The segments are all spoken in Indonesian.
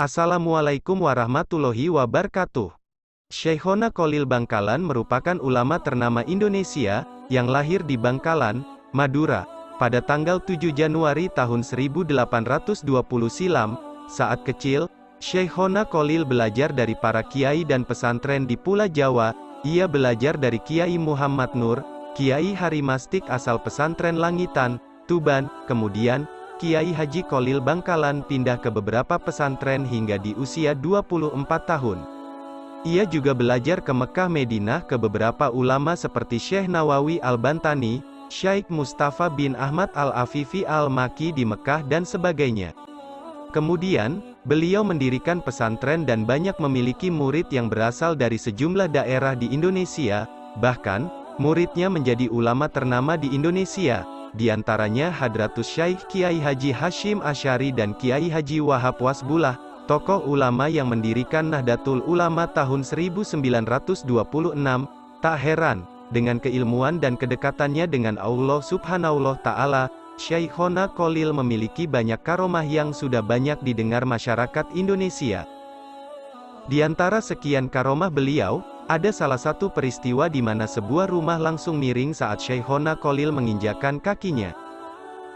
Assalamualaikum warahmatullahi wabarakatuh. Syekhona Kholil Bangkalan merupakan ulama ternama Indonesia, yang lahir di Bangkalan, Madura, pada tanggal 7 Januari tahun 1820 silam. Saat kecil, Syekhona Kholil belajar dari para kiai dan pesantren di Pulau Jawa. Ia belajar dari Kiai Muhammad Nur, Kiai Harimastik asal pesantren Langitan, Tuban, kemudian Kiai Haji Kholil Bangkalan pindah ke beberapa pesantren hingga di usia 24 tahun. Ia juga belajar ke Mekah Medinah ke beberapa ulama seperti Syekh Nawawi Al-Bantani, Syaikh Mustafa bin Ahmad Al-Afifi Al-Maki di Mekah dan sebagainya. Kemudian, beliau mendirikan pesantren dan banyak memiliki murid yang berasal dari sejumlah daerah di Indonesia, bahkan, muridnya menjadi ulama ternama di Indonesia. Di antaranya Hadratus Syaikh Kiai Haji Hashim Asy'ari dan Kiai Haji Wahab Wasbullah, tokoh ulama yang mendirikan Nahdlatul Ulama tahun 1926. Tak heran, dengan keilmuan dan kedekatannya dengan Allah Subhanahu wa Ta'ala, Syekhona Kholil memiliki banyak karomah yang sudah banyak didengar masyarakat Indonesia. Di antara sekian karomah beliau, ada salah satu peristiwa di mana sebuah rumah langsung miring saat Syekhona Kholil menginjakkan kakinya.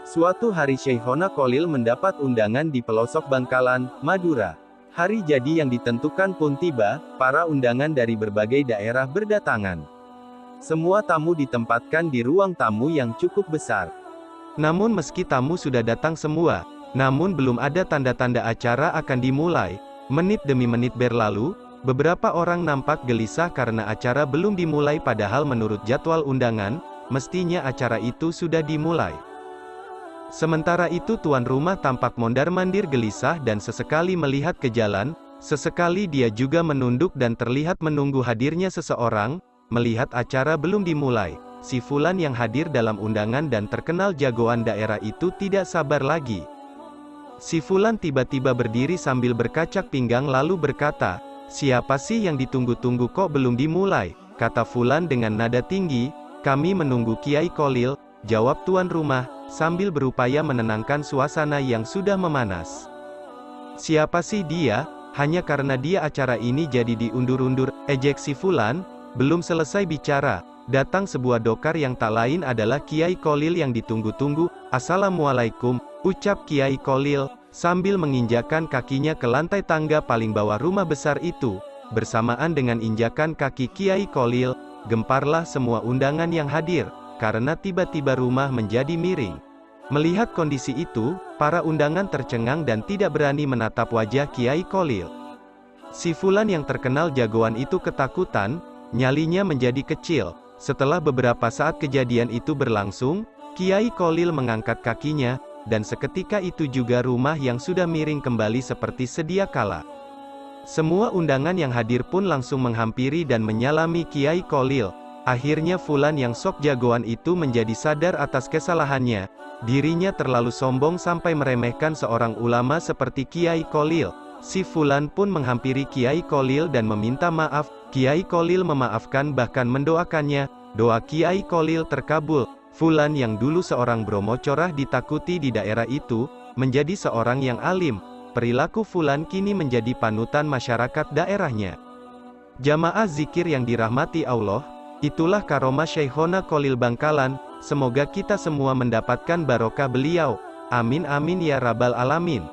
Suatu hari Syekhona Kholil mendapat undangan di pelosok Bangkalan, Madura. Hari jadi yang ditentukan pun tiba, para undangan dari berbagai daerah berdatangan. Semua tamu ditempatkan di ruang tamu yang cukup besar. Namun meski tamu sudah datang semua, namun belum ada tanda-tanda acara akan dimulai. Menit demi menit berlalu, beberapa orang nampak gelisah karena acara belum dimulai padahal menurut jadwal undangan, mestinya acara itu sudah dimulai. Sementara itu tuan rumah tampak mondar-mandir gelisah dan sesekali melihat ke jalan, sesekali dia juga menunduk dan terlihat menunggu hadirnya seseorang. Melihat acara belum dimulai, si Fulan yang hadir dalam undangan dan terkenal jagoan daerah itu tidak sabar lagi. Si Fulan tiba-tiba berdiri sambil berkacak pinggang lalu berkata, "Siapa sih yang ditunggu-tunggu kok belum dimulai?" Kata Fulan dengan nada tinggi, "Kami menunggu Kiai Kholil," jawab tuan rumah, sambil berupaya menenangkan suasana yang sudah memanas. "Siapa sih dia? Hanya karena dia acara ini jadi diundur-undur," ejek si Fulan. Belum selesai bicara, datang sebuah dokar yang tak lain adalah Kiai Kholil yang ditunggu-tunggu. "Assalamualaikum," ucap Kiai Kholil, sambil menginjakkan kakinya ke lantai tangga paling bawah rumah besar itu. Bersamaan dengan injakan kaki Kiai Kholil, gemparlah semua undangan yang hadir, karena tiba-tiba rumah menjadi miring. Melihat kondisi itu, para undangan tercengang dan tidak berani menatap wajah Kiai Kholil. Si Fulan yang terkenal jagoan itu ketakutan, nyalinya menjadi kecil. Setelah beberapa saat kejadian itu berlangsung, Kiai Kholil mengangkat kakinya, dan seketika itu juga rumah yang sudah miring kembali seperti sedia kala. Semua undangan yang hadir pun langsung menghampiri dan menyalami Kiai Kholil. Akhirnya Fulan yang sok jagoan itu menjadi sadar atas kesalahannya. Dirinya terlalu sombong sampai meremehkan seorang ulama seperti Kiai Kholil. Si Fulan pun menghampiri Kiai Kholil dan meminta maaf. Kiai Kholil memaafkan bahkan mendoakannya. Doa Kiai Kholil terkabul. Fulan yang dulu seorang bromocorah ditakuti di daerah itu, menjadi seorang yang alim. Perilaku Fulan kini menjadi panutan masyarakat daerahnya. Jamaah zikir yang dirahmati Allah, itulah karomah Syekhona Kholil Bangkalan. Semoga kita semua mendapatkan barokah beliau. Amin amin ya rabbal alamin.